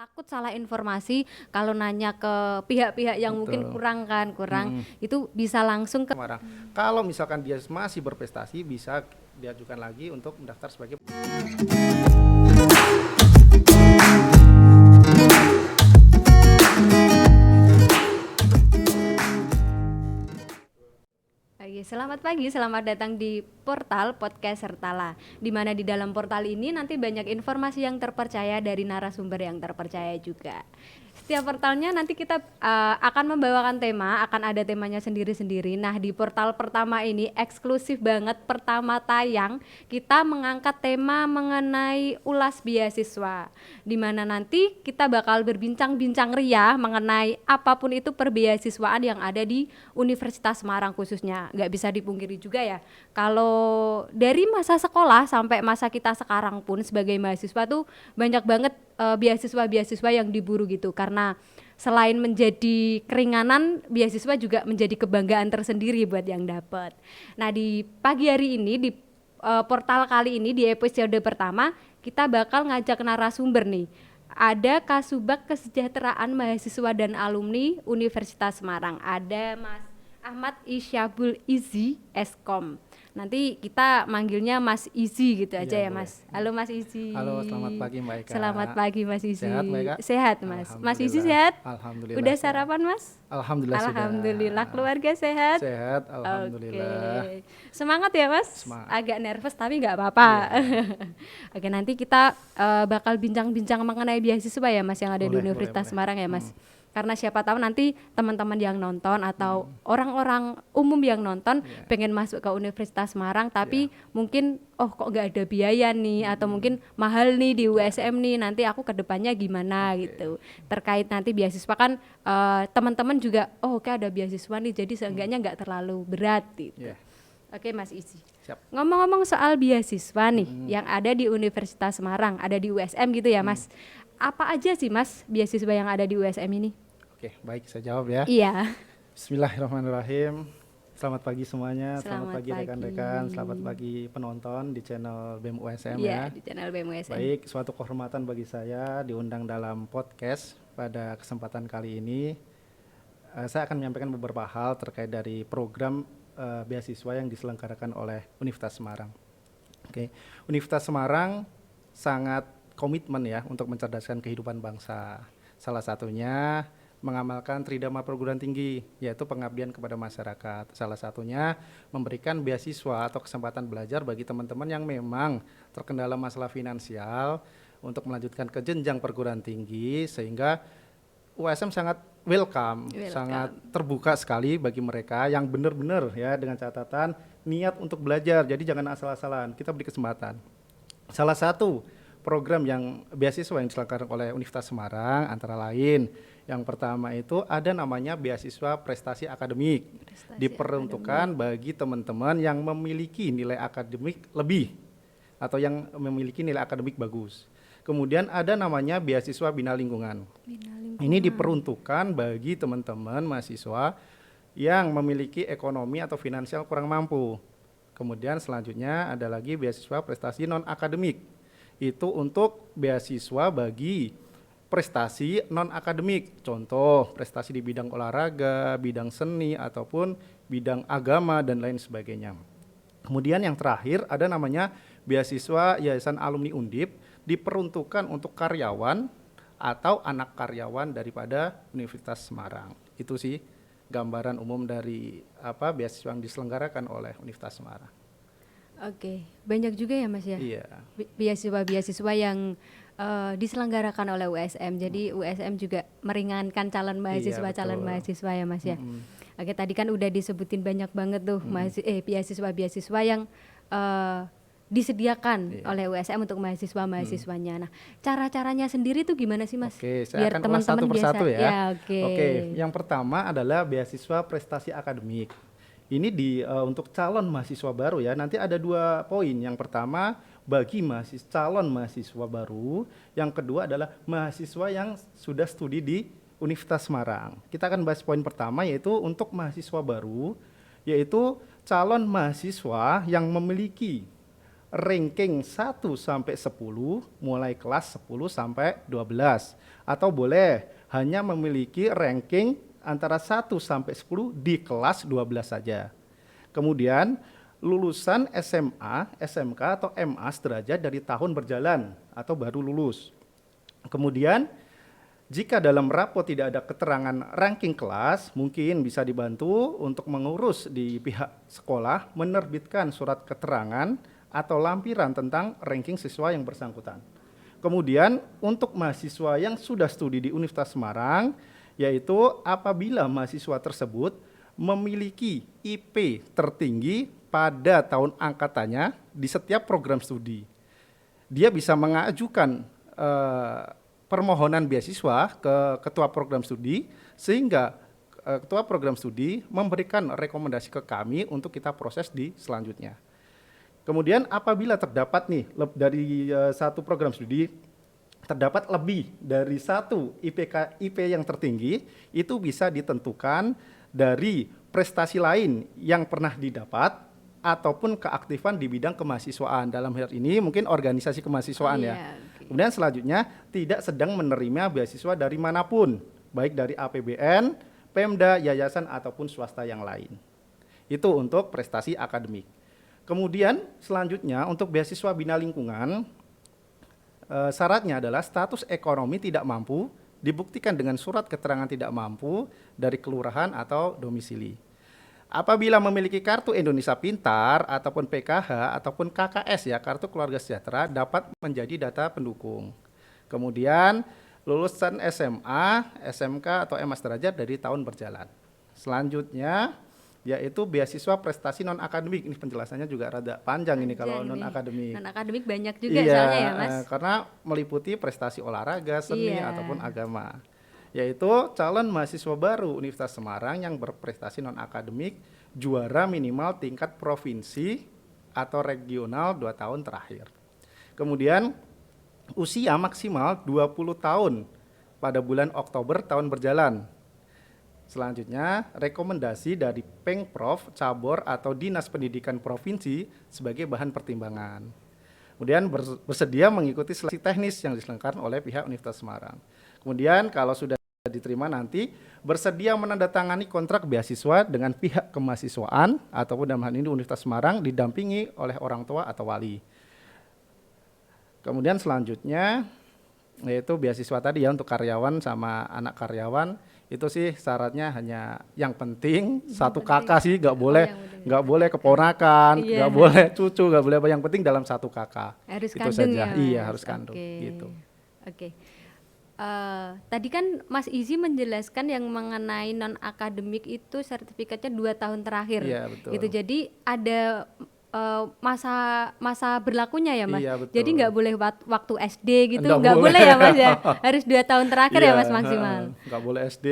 takut salah informasi kalau nanya ke pihak-pihak yang mungkin Betul. kurang itu bisa langsung ke Semarang. Kalau misalkan dia masih berprestasi, bisa diajukan lagi untuk mendaftar sebagai. Oke, selamat pagi, selamat datang di portal Podcast Sertala. Di mana di dalam portal ini nanti banyak informasi yang terpercaya dari narasumber yang terpercaya juga. Setiap portalnya nanti kita akan membawakan tema, akan ada temanya sendiri-sendiri. Nah, di portal pertama ini eksklusif banget, pertama tayang, kita mengangkat tema mengenai ulas beasiswa. Di mana nanti kita bakal berbincang-bincang ria mengenai apapun itu perbeasiswaan yang ada di Universitas Semarang khususnya. Nggak bisa dipungkiri juga ya, kalau dari masa sekolah sampai masa kita sekarang pun sebagai mahasiswa tuh banyak banget beasiswa-beasiswa yang diburu gitu, karena selain menjadi keringanan, beasiswa juga menjadi kebanggaan tersendiri buat yang dapat. Nah, di pagi hari ini di portal kali ini di episode pertama kita bakal ngajak narasumber nih. Ada Kasubag Kesejahteraan Mahasiswa dan Alumni Universitas Semarang. Ada Mas Ahmad Isyabul Izi Eskom. Nanti kita manggilnya Mas Izi gitu aja ya, Boleh. Mas. Halo Mas Izi. Halo, selamat pagi Mbak Eka. Selamat pagi Mas Izi. Sehat Mbak Eka? Sehat Mas. Mas Izi sehat? Alhamdulillah. Udah sehat. sarapan Mas? Alhamdulillah sudah. Alhamdulillah. Keluarga sehat? Sehat, alhamdulillah. Oke. Semangat ya Mas. Semangat. Agak nervous tapi nggak apa-apa. Oke, nanti kita bakal bincang-bincang mengenai beasiswa ya Mas yang ada di Universitas Semarang ya Mas. Karena siapa tahu nanti teman-teman yang nonton atau orang-orang umum yang nonton pengen masuk ke Universitas Semarang tapi mungkin kok nggak ada biaya nih atau mungkin mahal nih di USM nih, nanti aku ke depannya gimana gitu. Terkait nanti beasiswa kan teman-teman juga oke ada beasiswa nih, jadi seenggaknya nggak terlalu berat gitu. Oke Mas Izi. Siap. Ngomong-ngomong soal beasiswa nih yang ada di Universitas Semarang, ada di USM gitu ya Mas. Apa aja sih Mas beasiswa yang ada di USM ini? Oke, baik, saya jawab ya. Iya. Bismillahirrahmanirrahim. Selamat pagi semuanya. Selamat Selamat pagi pagi. rekan-rekan. Selamat pagi penonton di channel BEM USM Iya, ya. di channel BEM USM. Baik, suatu kehormatan bagi saya diundang dalam podcast pada kesempatan kali ini. Saya akan menyampaikan beberapa hal terkait dari program beasiswa yang diselenggarakan oleh Universitas Semarang. Oke, Universitas Semarang sangat komitmen ya untuk mencerdaskan kehidupan bangsa. Salah satunya mengamalkan tridharma perguruan tinggi, yaitu pengabdian kepada masyarakat. Salah satunya memberikan beasiswa atau kesempatan belajar bagi teman-teman yang memang terkendala masalah finansial untuk melanjutkan ke jenjang perguruan tinggi, sehingga USM sangat welcome, sangat terbuka sekali bagi mereka yang benar-benar ya dengan catatan niat untuk belajar. Jadi jangan asal-asalan, kita beri kesempatan. Salah satu program yang beasiswa yang diselenggarakan oleh Universitas Semarang antara lain yang pertama itu ada namanya beasiswa prestasi akademik, diperuntukkan bagi teman-teman yang memiliki nilai akademik lebih atau yang memiliki nilai akademik bagus. Kemudian ada namanya beasiswa bina lingkungan. Ini diperuntukkan bagi teman-teman mahasiswa yang memiliki ekonomi atau finansial kurang mampu. Kemudian selanjutnya ada lagi beasiswa prestasi non akademik. Itu untuk beasiswa bagi prestasi non akademik, contoh prestasi di bidang olahraga, bidang seni ataupun bidang agama dan lain sebagainya. Kemudian yang terakhir ada namanya beasiswa Yayasan Alumni Undip, diperuntukkan untuk karyawan atau anak karyawan daripada Universitas Semarang. Itu sih gambaran umum dari beasiswa yang diselenggarakan oleh Universitas Semarang. Oke, banyak juga ya Mas ya. Iya. Beasiswa yang diselenggarakan oleh USM. Jadi USM juga meringankan calon mahasiswa ya Mas ya. Oke, tadi kan udah disebutin banyak banget tuh beasiswa yang disediakan oleh USM untuk mahasiswa-mahasiswanya. Nah, cara-caranya sendiri tuh gimana sih Mas? Oke, saya biar akan ulas teman-teman satu persatu ya. Oke. Yang pertama adalah beasiswa prestasi akademik. Ini untuk calon mahasiswa baru ya. Nanti ada 2 poin. Yang pertama bagi calon mahasiswa baru. Yang kedua adalah mahasiswa yang sudah studi di Universitas Semarang. Kita akan bahas poin pertama, yaitu untuk mahasiswa baru, yaitu calon mahasiswa yang memiliki ranking 1 sampai 10 mulai kelas 10 sampai 12, atau boleh hanya memiliki ranking antara 1 sampai 10 di kelas 12 saja. Kemudian lulusan SMA, SMK atau MA sederajat dari tahun berjalan atau baru lulus. Kemudian jika dalam rapot tidak ada keterangan ranking kelas, mungkin bisa dibantu untuk mengurus di pihak sekolah menerbitkan surat keterangan atau lampiran tentang ranking siswa yang bersangkutan. Kemudian untuk mahasiswa yang sudah studi di Universitas Semarang, yaitu apabila mahasiswa tersebut memiliki IP tertinggi pada tahun angkatannya di setiap program studi. Dia bisa mengajukan permohonan beasiswa ke ketua program studi, sehingga ketua program studi memberikan rekomendasi ke kami untuk kita proses di selanjutnya. Kemudian apabila terdapat nih dari satu program studi terdapat lebih dari satu IP yang tertinggi, itu bisa ditentukan dari prestasi lain yang pernah didapat ataupun keaktifan di bidang kemahasiswaan. Dalam hal ini mungkin organisasi kemahasiswaan ya. Okay. Kemudian selanjutnya tidak sedang menerima beasiswa dari manapun, baik dari APBN, Pemda, yayasan ataupun swasta yang lain. Itu untuk prestasi akademik. Kemudian selanjutnya untuk beasiswa bina lingkungan, syaratnya adalah status ekonomi tidak mampu dibuktikan dengan surat keterangan tidak mampu dari kelurahan atau domisili. Apabila memiliki kartu Indonesia Pintar ataupun PKH ataupun KKS ya, kartu keluarga sejahtera, dapat menjadi data pendukung. Kemudian lulusan SMA, SMK atau MA sederajat dari tahun berjalan. Selanjutnya yaitu beasiswa prestasi non akademik. Ini penjelasannya juga rada panjang ini kalau non akademik. Non akademik banyak juga soalnya ya, Mas. Karena meliputi prestasi olahraga, seni ataupun agama. Yaitu calon mahasiswa baru Universitas Semarang yang berprestasi non akademik juara minimal tingkat provinsi atau regional 2 tahun terakhir. Kemudian usia maksimal 20 tahun pada bulan Oktober tahun berjalan. Selanjutnya, rekomendasi dari Pengprov, Cabur atau Dinas Pendidikan Provinsi sebagai bahan pertimbangan. Kemudian bersedia mengikuti seleksi teknis yang diselenggarakan oleh pihak Universitas Semarang. Kemudian kalau sudah diterima nanti bersedia menandatangani kontrak beasiswa dengan pihak kemahasiswaan ataupun dalam hal ini Universitas Semarang didampingi oleh orang tua atau wali. Kemudian selanjutnya yaitu beasiswa tadi ya untuk karyawan sama anak karyawan, itu sih syaratnya hanya yang penting satu kakak sih, nggak boleh keponakan, nggak boleh cucu, nggak boleh apa, yang penting dalam satu kakak. Harus itu kandung saja. ya, Iya harus kandung gitu. Oke. Tadi kan Mas Izzy menjelaskan yang mengenai non akademik itu sertifikatnya 2 tahun terakhir. Iya, betul. Itu jadi ada masa berlakunya ya Mas. Iya, betul. Jadi nggak boleh waktu SD gitu, nggak boleh ya Mas ya. Harus 2 tahun terakhir ya Mas maksimal. Nggak boleh SD.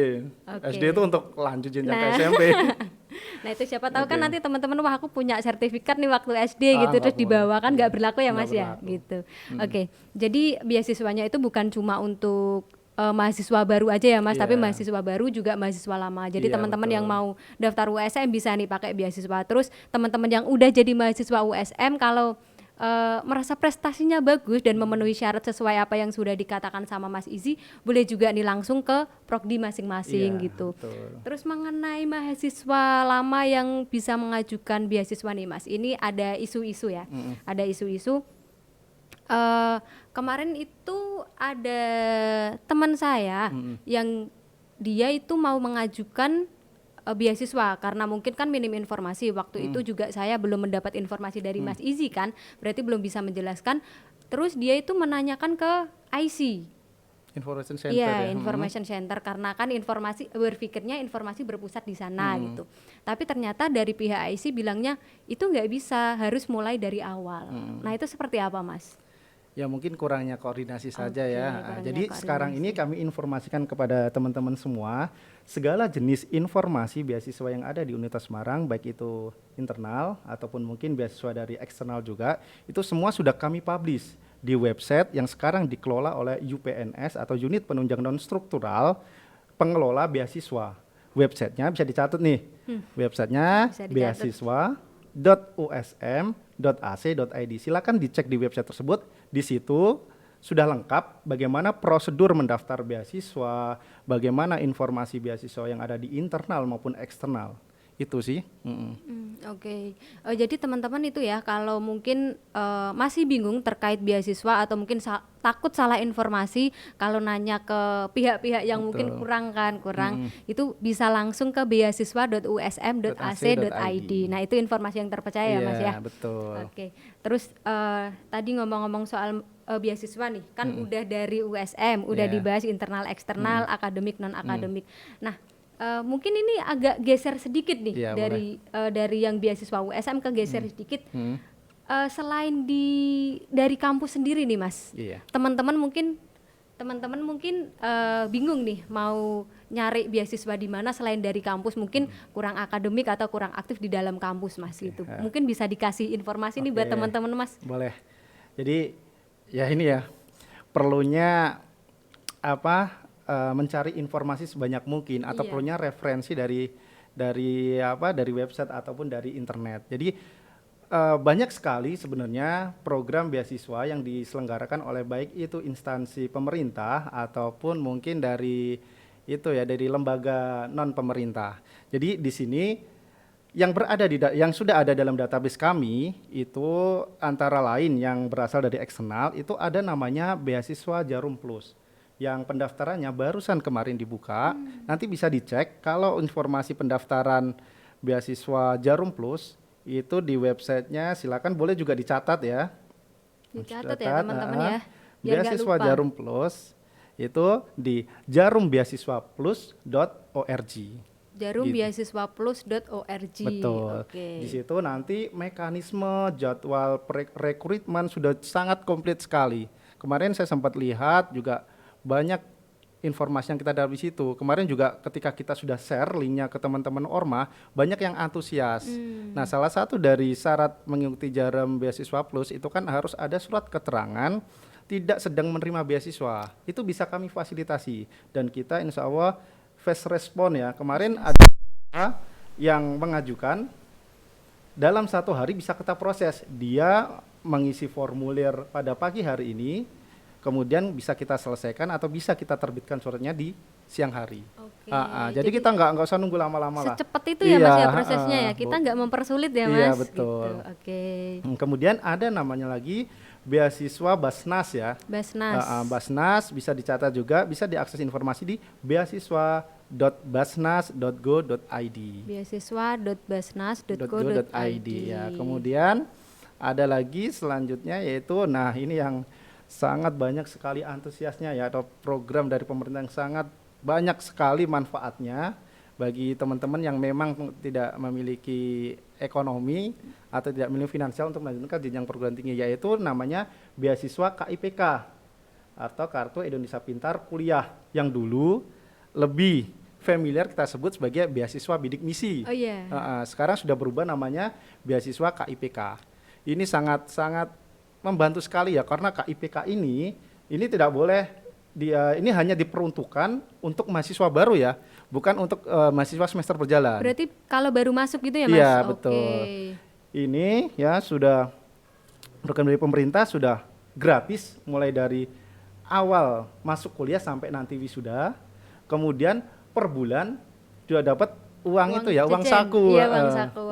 Okay. SD itu untuk lanjut jenjang ke SMP. Nah itu siapa tahu kan nanti teman-teman, wah aku punya sertifikat nih waktu SD gitu, terus boleh. dibawa kan nggak berlaku ya Mas berlaku. Ya gitu. Oke. Jadi beasiswanya itu bukan cuma untuk mahasiswa baru aja ya Mas, tapi mahasiswa baru juga mahasiswa lama. Jadi teman-teman yang mau daftar USM bisa nih pakai beasiswa. Terus teman-teman yang udah jadi mahasiswa USM kalau merasa prestasinya bagus dan memenuhi syarat sesuai apa yang sudah dikatakan sama Mas Izzy, boleh juga nih langsung ke prodi masing-masing gitu. Betul. Terus mengenai mahasiswa lama yang bisa mengajukan beasiswa nih Mas, ini ada isu-isu ya, ada isu-isu. Kemarin itu ada teman saya yang dia itu mau mengajukan beasiswa karena mungkin kan minim informasi waktu itu juga saya belum mendapat informasi dari Mas Izzy kan, berarti belum bisa menjelaskan. Terus dia itu menanyakan ke IC, Information Center ya. Information Center karena kan berpikirnya informasi berpusat di sana gitu. Tapi ternyata dari pihak IC bilangnya itu nggak bisa, harus mulai dari awal. Nah itu seperti apa Mas? Ya mungkin kurangnya koordinasi saja ya. Jadi sekarang ini kami informasikan kepada teman-teman semua segala jenis informasi beasiswa yang ada di Universitas Semarang, baik itu internal ataupun mungkin beasiswa dari eksternal juga, itu semua sudah kami publish di website yang sekarang dikelola oleh UPNS atau Unit Penunjang Non-Struktural Pengelola Beasiswa. Websitenya bisa dicatat nih, websitenya beasiswa.usm beasiswa.ac.id. Silakan dicek di website tersebut. Di situ sudah lengkap bagaimana prosedur mendaftar beasiswa, bagaimana informasi beasiswa yang ada di internal maupun eksternal. Itu sih. Oke. Jadi teman-teman itu ya, kalau mungkin masih bingung terkait beasiswa atau mungkin takut salah informasi, kalau nanya ke pihak-pihak yang mungkin kurang, itu bisa langsung ke beasiswa.usm.ac.id. Nah, itu informasi yang terpercaya ya Mas ya. Betul. Oke. Terus tadi ngomong-ngomong soal beasiswa nih, kan udah dari USM, udah dibahas internal, eksternal, akademik, non akademik. Nah, mungkin ini agak geser sedikit nih dari yang beasiswa USM ke geser sedikit. Selain dari kampus sendiri nih Mas, teman-teman mungkin bingung nih mau nyari beasiswa di mana selain dari kampus, mungkin kurang akademik atau kurang aktif di dalam kampus Mas gitu. Mungkin bisa dikasih informasi nih buat teman-teman Mas. Boleh. Jadi ya ini ya, perlunya mencari informasi sebanyak mungkin atau perlunya referensi dari website ataupun dari internet. Jadi banyak sekali sebenarnya program beasiswa yang diselenggarakan oleh baik itu instansi pemerintah ataupun mungkin dari lembaga non pemerintah. Jadi di sini yang yang sudah ada dalam database kami itu antara lain yang berasal dari eksternal itu ada namanya beasiswa Jarum Plus yang pendaftarannya barusan kemarin dibuka. Nanti bisa dicek kalau informasi pendaftaran beasiswa Jarum Plus itu di websitenya, silakan boleh juga dicatat ya. Dicatat ya teman-teman ya. Biar beasiswa Jarum Plus itu di jarumbeasiswaplus.org. Jarumbeasiswaplus.org. Betul. Di situ nanti mekanisme jadwal rekrutmen sudah sangat komplit sekali. Kemarin saya sempat lihat juga banyak informasi yang kita dapat di situ. Kemarin juga ketika kita sudah share linknya ke teman-teman Orma, banyak yang antusias. Nah, salah satu dari syarat mengikuti Jarum Beasiswa Plus itu kan harus ada surat keterangan tidak sedang menerima beasiswa. Itu bisa kami fasilitasi dan kita insya Allah fast respon ya. Kemarin ada yang mengajukan dalam 1 hari bisa kita proses. Dia mengisi formulir pada pagi hari ini, kemudian bisa kita selesaikan atau bisa kita terbitkan suratnya di siang hari. Jadi kita nggak usah nunggu lama-lama lah. Secepat itu ya Mas ya prosesnya ya. Kita nggak mempersulit ya Mas. Iya betul. Gitu. Kemudian ada namanya lagi beasiswa Basnas ya. Basnas bisa dicatat juga, bisa diakses informasi di beasiswa.basnas.go.id. Beasiswa.basnas.go.id ya. Kemudian ada lagi selanjutnya yaitu, nah ini yang sangat banyak sekali antusiasnya ya, atau program dari pemerintah yang sangat banyak sekali manfaatnya bagi teman-teman yang memang tidak memiliki ekonomi atau tidak memiliki finansial untuk melanjutkan jenjang perguruan tinggi, yaitu namanya beasiswa KIPK atau Kartu Indonesia Pintar Kuliah, yang dulu lebih familiar kita sebut sebagai beasiswa bidik misi. Sekarang sudah berubah namanya beasiswa KIPK. Ini sangat membantu sekali ya, karena KIPK ini tidak boleh ini hanya diperuntukkan untuk mahasiswa baru ya, bukan untuk mahasiswa semester berjalan. Berarti kalau baru masuk gitu ya Mas? Iya betul. Ini ya sudah program dari pemerintah, sudah gratis mulai dari awal masuk kuliah sampai nanti wisuda. Kemudian per bulan sudah dapat uang itu ya, uang saku.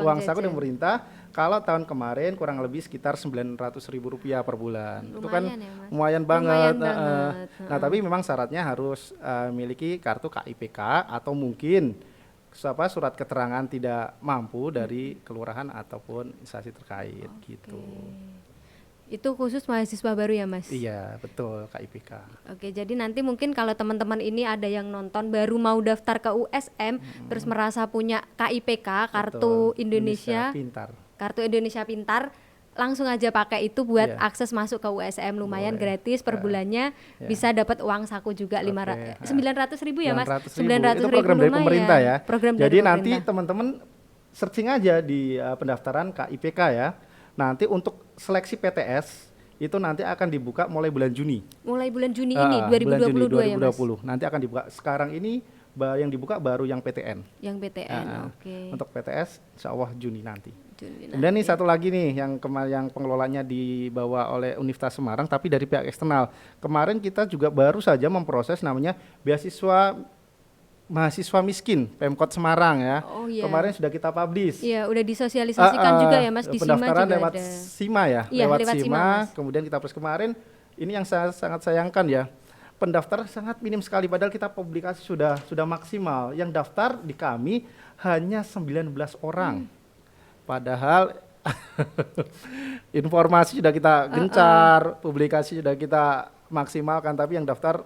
Uang saku dari pemerintah. Kalau tahun kemarin kurang lebih sekitar Rp900.000 per bulan. Lumayan, itu kan ya, lumayan banget. Nah, tapi memang syaratnya harus miliki kartu KIPK atau mungkin surat keterangan tidak mampu dari kelurahan ataupun instansi terkait gitu. Itu khusus mahasiswa baru ya Mas? Iya betul, KIPK. Oke, jadi nanti mungkin kalau teman-teman ini ada yang nonton baru mau daftar ke USM terus merasa punya KIPK, Kartu Indonesia Pintar. Kartu Indonesia Pintar, langsung aja pakai itu buat akses masuk ke USM, lumayan gratis per bulannya, bisa dapat uang saku juga 900.000 ya Mas? 900.000 itu program dari pemerintah ya. Program jadi dari nanti teman-teman searching aja di pendaftaran KIPK ya. Nanti untuk seleksi PTS itu nanti akan dibuka mulai bulan Juni. Mulai bulan Juni ini 2022 bulan Juni 2020. ya Mas? Nanti akan dibuka. Sekarang ini yang dibuka baru yang PTN. Yang PTN, oke. Untuk PTS insya Allah Juni nanti. Juni Kemudian nih nanti. satu lagi nih yang yang pengelolanya dibawa oleh Universitas Semarang tapi dari pihak eksternal. Kemarin kita juga baru saja memproses namanya beasiswa mahasiswa miskin Pemkot Semarang ya. Oh iya. Kemarin sudah kita publish. Iya, udah disosialisasikan juga ya Mas, di SIMA Pendaftaran juga lewat ada. SIMA ya, Iya, lewat lewat SIMA, SIMA. Mas. Kemudian kita proses kemarin. Ini yang saya sangat sayangkan ya. Pendaftar sangat minim sekali padahal kita publikasi sudah maksimal. Yang daftar di kami hanya 19 orang. Padahal informasi sudah kita gencar, publikasi sudah kita maksimalkan, tapi yang daftar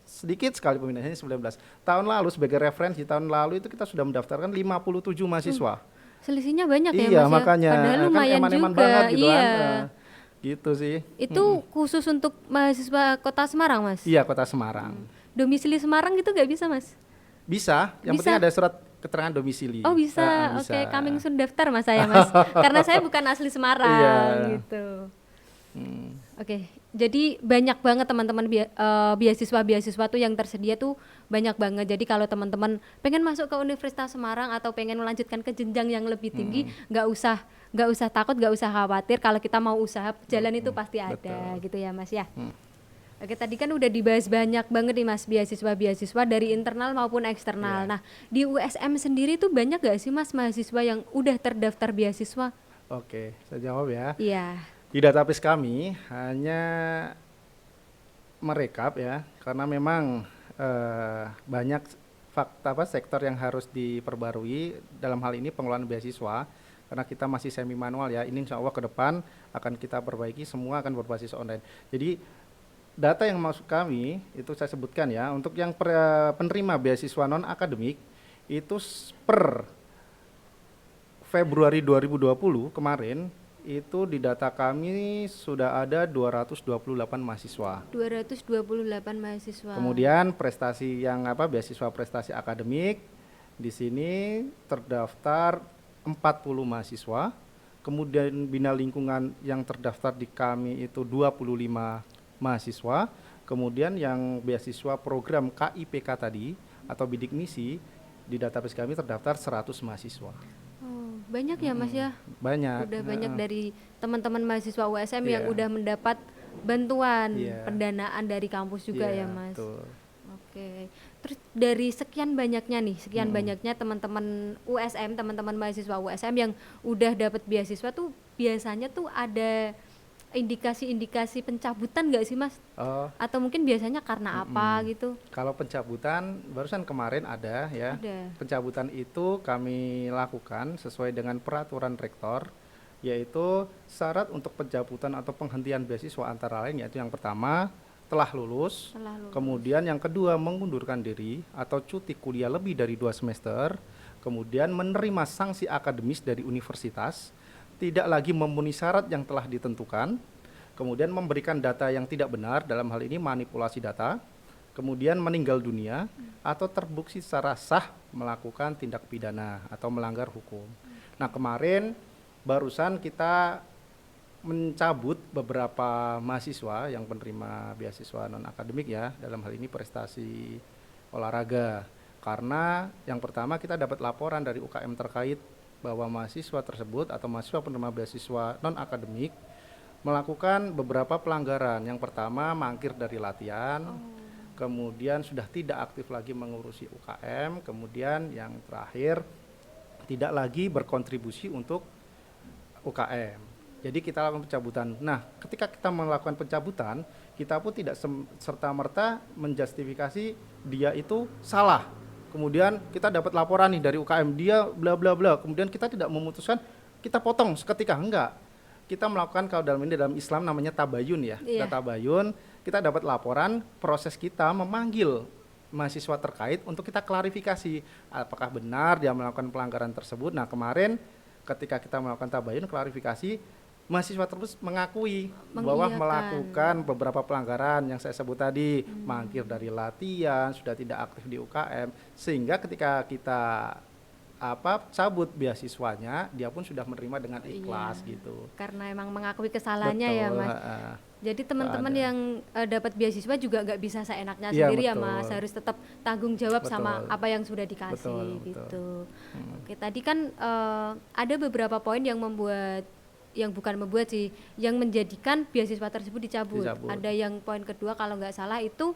sedikit sekali peminatnya 19. Tahun lalu sebagai referensi, tahun lalu itu kita sudah mendaftarkan 57 mahasiswa. Selisihnya banyak ya Iya, Mas ya? makanya Padahal kan lumayan eman-eman juga. banget gitu Iya. kan. Gitu sih. Itu khusus untuk mahasiswa Kota Semarang, Mas? Iya, Kota Semarang. Domisili Semarang gitu nggak bisa, Mas? Bisa, yang Bisa. penting ada surat keterangan domisili. Oh bisa, Bisa. oke, coming soon daftar Mas saya Mas, karena saya bukan asli Semarang Iya. gitu. Oke, jadi banyak banget teman-teman beasiswa tuh yang tersedia tuh banyak banget. Jadi kalau teman-teman pengen masuk ke Universitas Semarang atau pengen melanjutkan ke jenjang yang lebih tinggi, nggak usah takut, nggak usah khawatir. Kalau kita mau usaha, jalan itu pasti ada, gitu ya Mas ya. Oke, tadi kan udah dibahas banyak banget nih Mas beasiswa dari internal maupun eksternal. Nah, di USM sendiri tuh banyak gak sih Mas mahasiswa yang udah terdaftar beasiswa? Oke, saya jawab ya. Iya. Di database kami hanya merekap ya, karena memang banyak sektor yang harus diperbarui dalam hal ini pengelolaan beasiswa. Karena kita masih semi manual ya, ini insya Allah ke depan akan kita perbaiki, semua akan berbasis online. Jadi data yang masuk kami itu saya sebutkan ya, untuk yang penerima beasiswa non akademik itu per Februari 2020 kemarin itu di data kami sudah ada 228 mahasiswa. 228 mahasiswa. Kemudian prestasi yang beasiswa prestasi akademik di sini terdaftar 40 mahasiswa. Kemudian bina lingkungan yang terdaftar di kami itu 25 mahasiswa. Kemudian yang beasiswa program KIPK tadi atau bidik misi di database kami terdaftar 100 mahasiswa. Oh, banyak ya Mas ya? Banyak. Udah banyak dari teman-teman mahasiswa USM yang Iya. udah mendapat bantuan Iya. pendanaan dari kampus juga Iya, ya Mas. betul. Oke. Terus dari sekian banyaknya teman-teman USM, teman-teman mahasiswa USM yang udah dapat beasiswa tuh biasanya tuh ada indikasi-indikasi pencabutan nggak sih Mas? Oh, Atau mungkin biasanya karena apa gitu? kalau pencabutan barusan kemarin ada ya. Ada. Pencabutan itu kami lakukan sesuai dengan peraturan rektor, yaitu syarat untuk pencabutan atau penghentian beasiswa antara lain yaitu yang pertama telah lulus, kemudian yang kedua mengundurkan diri atau cuti kuliah lebih dari 2 semester, kemudian menerima sanksi akademis dari universitas, tidak lagi memenuhi syarat yang telah ditentukan, kemudian memberikan data yang tidak benar, dalam hal ini manipulasi data, kemudian meninggal dunia, atau terbukti secara sah melakukan tindak pidana atau melanggar hukum. Nah kemarin barusan kita mencabut beberapa mahasiswa yang penerima beasiswa non akademik ya, dalam hal ini prestasi olahraga, karena yang pertama kita dapat laporan dari UKM terkait bahwa mahasiswa tersebut atau mahasiswa penerima beasiswa non akademik melakukan beberapa pelanggaran. Yang pertama mangkir dari latihan, kemudian sudah tidak aktif lagi mengurusi UKM, kemudian yang terakhir tidak lagi berkontribusi untuk UKM. Jadi kita lakukan pencabutan. Nah, ketika kita melakukan pencabutan, kita pun tidak serta-merta menjustifikasi dia itu salah. Kemudian kita dapat laporan nih dari UKM, dia bla bla bla. Kemudian kita tidak memutuskan, kita potong seketika, enggak. Kita melakukan, kalau dalam Islam namanya tabayun ya. Iya. Kita tabayun, kita dapat laporan, proses kita memanggil mahasiswa terkait untuk kita klarifikasi apakah benar dia melakukan pelanggaran tersebut. Nah, kemarin ketika kita melakukan tabayun klarifikasi, mahasiswa terus mengakui bahwa melakukan beberapa pelanggaran yang saya sebut tadi, mangkir dari latihan, sudah tidak aktif di UKM, sehingga ketika kita cabut beasiswanya, dia pun sudah menerima dengan ikhlas Iya. gitu. Karena emang mengakui kesalahannya ya Betul, Mas. Jadi teman-teman ada. yang dapat beasiswa juga nggak bisa seenaknya Iya, sendiri ya betul. Mas, harus tetap tanggung jawab sama Betul. apa yang sudah dikasih Betul. gitu. Oke, tadi kan ada beberapa poin yang yang menjadikan beasiswa tersebut dicabut. Dicabut. Ada yang poin kedua kalau nggak salah itu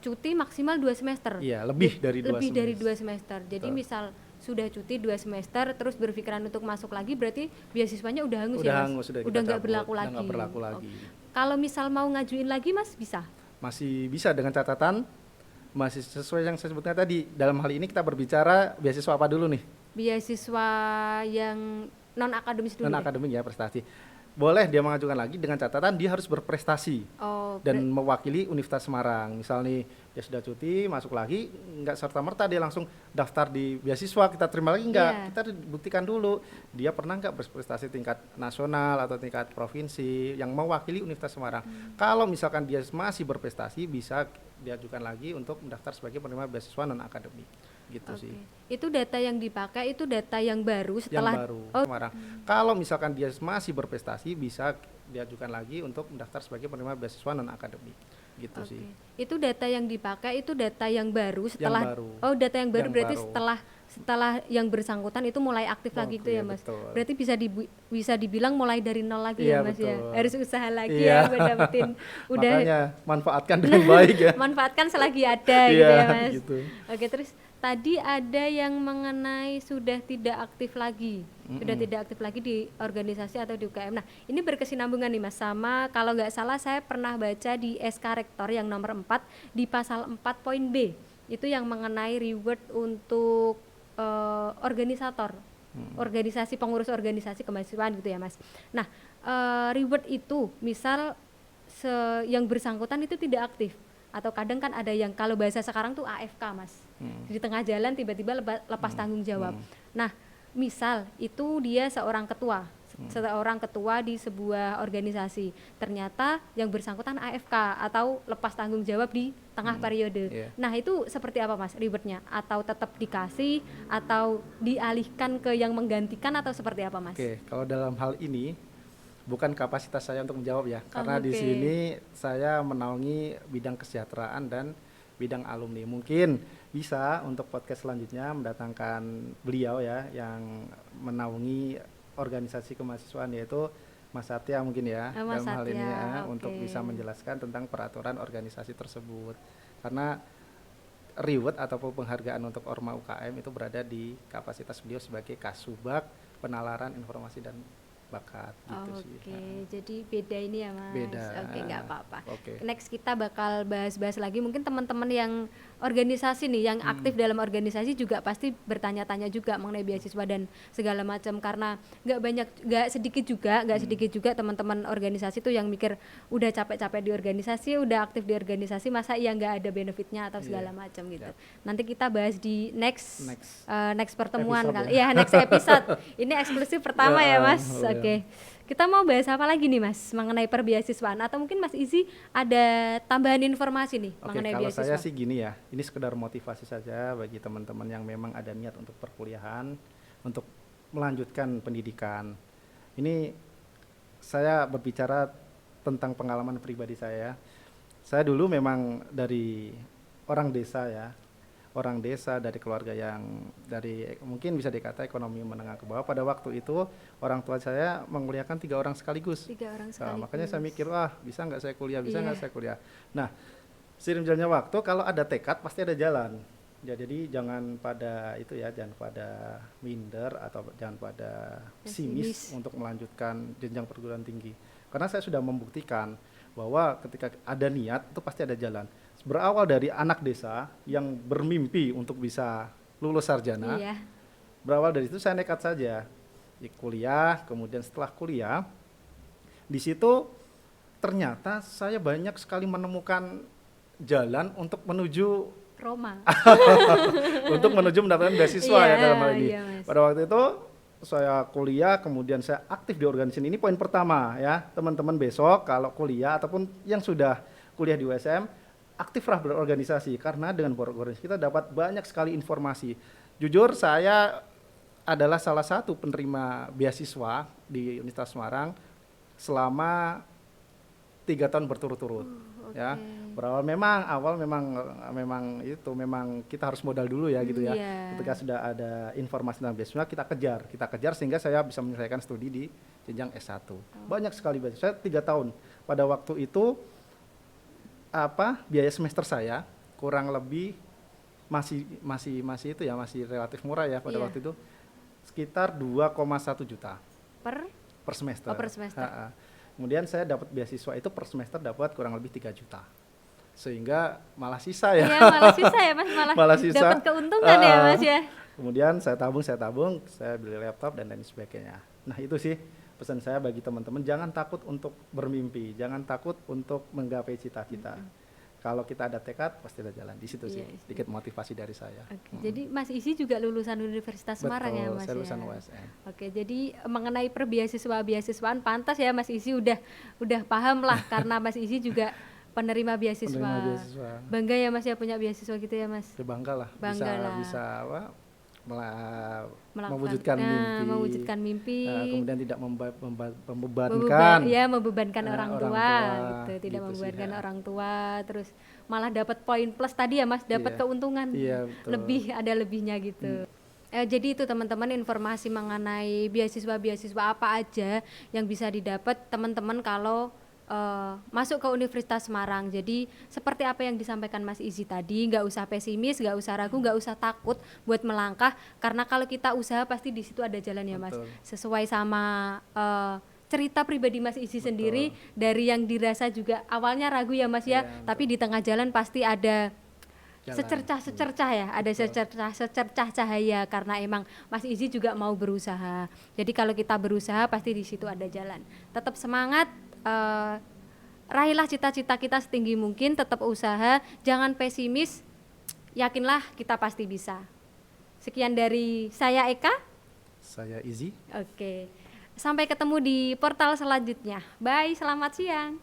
cuti maksimal 2 semester. Iya, lebih dari 2 Lebih dari semester. 2 semester. Jadi Betul. misal sudah cuti 2 semester terus berpikiran untuk masuk lagi, berarti beasiswanya udah hangus Udah ya Mas? hangus, udah kita Udah nggak cabut, berlaku udah lagi. nggak berlaku lagi. Kalau misal mau ngajuin lagi Mas bisa? Masih bisa dengan catatan masih sesuai yang saya sebutkan tadi. Dalam hal ini kita berbicara beasiswa apa dulu nih? Beasiswa yang non akademis dulu. Non akademik ya, prestasi. Boleh dia mengajukan lagi dengan catatan dia harus berprestasi dan mewakili Universitas Semarang. Misal nih dia sudah cuti, masuk lagi, nggak serta-merta dia langsung daftar di beasiswa, kita terima lagi nggak. Iya. Kita buktikan dulu dia pernah nggak berprestasi tingkat nasional atau tingkat provinsi yang mewakili Universitas Semarang. Kalau misalkan dia masih berprestasi, bisa diajukan lagi untuk mendaftar sebagai penerima beasiswa non akademik gitu sih. Itu data yang dipakai itu data yang baru setelah Yang baru Semarang. Kalau misalkan dia masih berprestasi, bisa diajukan lagi untuk mendaftar sebagai penerima beasiswa non akademik gitu sih. Itu data yang dipakai itu data yang baru setelah Yang baru. Oh, data yang baru Yang berarti baru. setelah yang bersangkutan itu mulai aktif lagi itu ya Mas. Betul. Berarti bisa dibilang mulai dari nol lagi Iya, ya Mas ya. betul. Harus usaha lagi Iya. ya buat dapetin udah Makanya manfaatkan dengan baik ya. manfaatkan selagi ada gitu Iya, ya Mas. gitu. Oke, terus tadi ada yang mengenai sudah tidak aktif lagi di organisasi atau di UKM. Nah, ini berkesinambungan nih Mas sama kalau nggak salah saya pernah baca di SK Rektor yang nomor 4 di pasal 4 poin B. Itu yang mengenai reward untuk organisator. Organisasi, pengurus organisasi kemahasiswaan gitu ya Mas. Nah, reward itu misal yang bersangkutan itu tidak aktif atau kadang kan ada yang kalau bahasa sekarang tuh AFK Mas. Di tengah jalan tiba-tiba lepas tanggung jawab. Nah, misal itu dia seorang ketua di sebuah organisasi, ternyata yang bersangkutan AFK atau lepas tanggung jawab di tengah periode. Nah, itu seperti apa Mas rewardnya? Atau tetap dikasih atau dialihkan ke yang menggantikan atau seperti apa Mas? Oke, kalau dalam hal ini bukan kapasitas saya untuk menjawab ya, karena di sini saya menaungi bidang kesejahteraan dan bidang alumni. Mungkin bisa untuk podcast selanjutnya mendatangkan beliau ya yang menaungi organisasi kemahasiswaan, yaitu Mas Satya mungkin ya Mas dalam hal ini Satya, untuk bisa menjelaskan tentang peraturan organisasi tersebut. Karena reward ataupun penghargaan untuk Orma UKM itu berada di kapasitas beliau sebagai Kasubag Penalaran Informasi dan Bakat gitu sih. Oke, jadi beda ini ya Mas. Beda. Oke, nggak apa-apa. Oke. Next kita bakal bahas-bahas lagi. Mungkin teman-teman yang organisasi nih, yang aktif dalam organisasi juga pasti bertanya-tanya juga mengenai beasiswa dan segala macam, karena nggak sedikit juga teman-teman organisasi tuh yang mikir udah capek-capek di organisasi, udah aktif di organisasi, masa iya nggak ada benefitnya atau segala macam gitu. Nanti kita bahas di next pertemuan kali. Ya, next episode. Ini eksklusif pertama ya Mas. Oke. Kita mau bahas apa lagi nih Mas mengenai perbeasiswaan, atau mungkin Mas Izi ada tambahan informasi nih mengenai kalau beasiswa? saya sih gini ya, ini sekedar motivasi saja bagi teman-teman yang memang ada niat untuk perkuliahan, untuk melanjutkan pendidikan. Ini saya berbicara tentang pengalaman pribadi saya. Saya dulu memang dari orang desa dari keluarga yang mungkin bisa dikata ekonomi menengah ke bawah. Pada waktu itu orang tua saya menguliakan 3 orang sekaligus. Makanya saya mikir, bisa nggak saya kuliah, Nah, seiring jalannya waktu, kalau ada tekad pasti ada jalan. Ya, jadi jangan pada minder atau jangan pada pesimis untuk melanjutkan jenjang perguruan tinggi. Karena saya sudah membuktikan bahwa ketika ada niat itu pasti ada jalan. Berawal dari anak desa yang bermimpi untuk bisa lulus sarjana. Berawal dari itu saya nekat saja kuliah. Kemudian setelah kuliah di situ ternyata saya banyak sekali menemukan jalan untuk menuju Roma. untuk menuju mendapatkan beasiswa ya dalam hal ini. Pada waktu itu saya kuliah, kemudian saya aktif di organisasi. Ini poin pertama ya, teman-teman besok kalau kuliah ataupun yang sudah kuliah di USM, aktiflah berorganisasi, karena dengan berorganisasi kita dapat banyak sekali informasi. Jujur saya adalah salah satu penerima beasiswa di Universitas Semarang selama 3 tahun berturut-turut. Ya, awal memang kita harus modal dulu ya gitu ya. Iya. Ketika sudah ada informasi tentang beasiswa kita kejar sehingga saya bisa menyelesaikan studi di jenjang S1. Banyak sekali beasiswa. Saya 3 tahun. Pada waktu itu biaya semester saya kurang lebih masih relatif murah ya pada Iya. waktu itu, sekitar 2,1 juta Per semester. per semester. Kemudian saya dapat beasiswa itu per semester dapat kurang lebih 3 juta. Sehingga malah sisa ya. Iya, malah sisa ya Mas, Malah sisa. dapat keuntungan ya Mas ya. Kemudian saya tabung, saya beli laptop dan lain sebagainya. Nah, itu sih pesan saya bagi teman-teman, jangan takut untuk bermimpi, jangan takut untuk menggapai cita-cita. Kalau kita ada tekad, pasti ada jalan. Di situ sih, Iya, iya. sedikit motivasi dari saya. Oke, jadi Mas Isi juga lulusan Universitas Semarang ya Betul, Mas saya ya. lulusan USN. Oke, jadi mengenai perbeasiswaan pantas ya Mas Isi udah paham lah karena Mas Isi juga penerima beasiswa. Penerima beasiswa. Bangga ya Mas ya punya beasiswa gitu ya Mas. Ya bangga lah, Bangga lah. bisa Melakukan- mewujudkan mimpi. mewujudkan mimpi. Kemudian tidak membebankan Membebankan orang orang tua tua, gitu, tidak gitu sih, membebankan ya. orang tua, terus malah dapat poin plus tadi ya Mas, dapat Iya. keuntungan. Iya, betul. Ada lebihnya gitu. Jadi itu teman-teman informasi mengenai beasiswa apa aja yang bisa didapat teman-teman kalau masuk ke Universitas Semarang. Jadi seperti apa yang disampaikan Mas Izi tadi, nggak usah pesimis, nggak usah ragu, nggak usah takut buat melangkah, karena kalau kita usaha pasti di situ ada jalan ya Mas. Betul. Sesuai sama cerita pribadi Mas Izi sendiri, dari yang dirasa juga awalnya ragu ya Mas ya, Iya, tapi di tengah jalan pasti ada Jalan. secercah ya, ada secercah cahaya karena emang Mas Izi juga mau berusaha. Jadi kalau kita berusaha pasti di situ ada jalan. Tetap semangat, raihlah cita-cita kita setinggi mungkin, tetap usaha, jangan pesimis, yakinlah kita pasti bisa. Sekian dari saya Eka. Saya Izzy. Oke. Sampai ketemu di portal selanjutnya. Bye, selamat siang.